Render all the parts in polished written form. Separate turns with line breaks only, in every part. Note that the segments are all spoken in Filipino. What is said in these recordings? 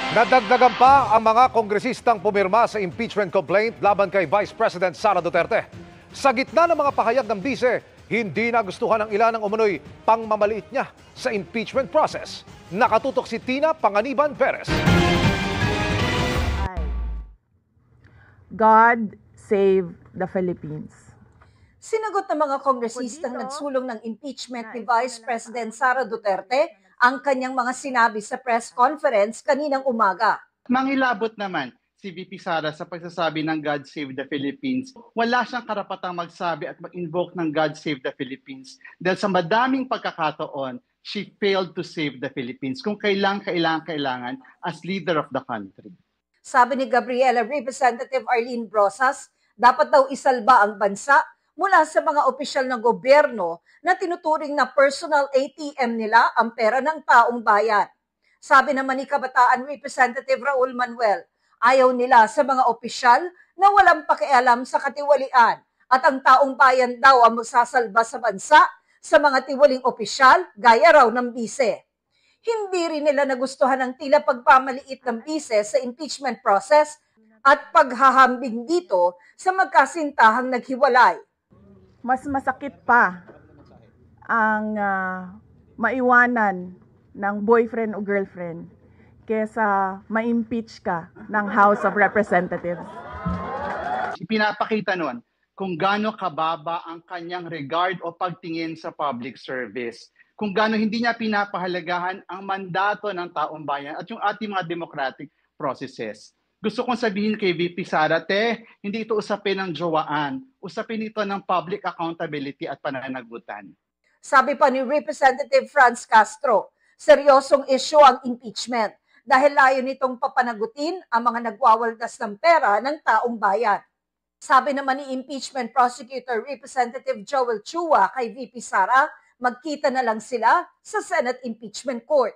Nadagdagan pa ang mga kongresistang pumirma sa impeachment complaint laban kay Vice President Sara Duterte. Sa gitna ng mga pahayag ng bise, hindi nagustuhan ng ilan ng umunoy pangmamaliit niya sa impeachment process. Nakatutok si Tina Panganiban Perez.
God save the Philippines.
Sinagot ng mga kongresistang nagsulong ng impeachment ni Vice President Sara Duterte ang kanyang mga sinabi sa press conference kaninang umaga.
Mangilabot naman si VP Sara sa pagsasabi ng God Save the Philippines. Wala siyang karapatang magsabi at mag-invoke ng God Save the Philippines dahil sa madaming pagkakataon, she failed to save the Philippines kung kailangan as leader of the country.
Sabi ni Gabriela Representative Arlene Brosas, dapat daw isalba ang bansa mula sa mga opisyal ng gobyerno na tinuturing na personal ATM nila ang pera ng taong bayan. Sabi naman ni Kabataan Representative Raul Manuel, ayaw nila sa mga opisyal na walang pakialam sa katiwalian at ang taong bayan daw ang magsasalba sa bansa sa mga tiwaling opisyal gaya raw ng bise. Hindi rin nila nagustuhan ang tila pagpamaliit ng bise sa impeachment process at paghahambing dito sa magkasintahang naghiwalay.
Mas masakit pa ang maiwanan ng boyfriend o girlfriend kesa ma-impeach ka ng House of Representatives.
Pinapakita nun kung gaano kababa ang kanyang regard o pagtingin sa public service. Kung gaano hindi niya pinapahalagahan ang mandato ng taong bayan at yung ating mga democratic processes. Gusto kong sabihin kay VP Sara, hindi ito usapin ng jowaan. Usapin ito ng public accountability at pananagutan.
Sabi pa ni Representative Franz Castro, seryosong isyu ang impeachment dahil layo nitong papanagutin ang mga nagwawaldas ng pera ng taong bayan. Sabi naman ni Impeachment Prosecutor Representative Joel Chua kay VP Sara, magkita na lang sila sa Senate Impeachment Court.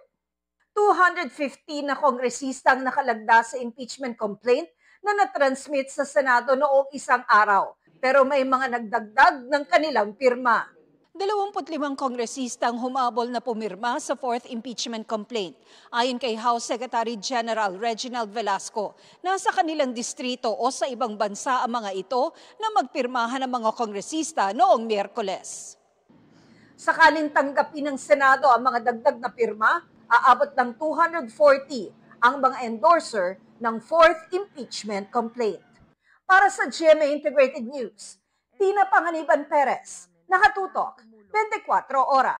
215 na kongresista ang nakalagda sa impeachment complaint na natransmit sa Senado noong isang araw. Pero may mga nagdagdag ng kanilang pirma.
25 kongresista ang humabol na pumirma sa 4th impeachment complaint. Ayon kay House Secretary General Reginald Velasco, nasa kanilang distrito o sa ibang bansa ang mga ito na magpirmahan ng mga kongresista noong Miyerkules.
Sakaling tanggapin ng Senado ang mga dagdag na pirma, aabot ng 240 ang mga endorser ng 4th impeachment complaint. Para sa GMA Integrated News, Tina Panganiban Perez, nakatutok 24 oras.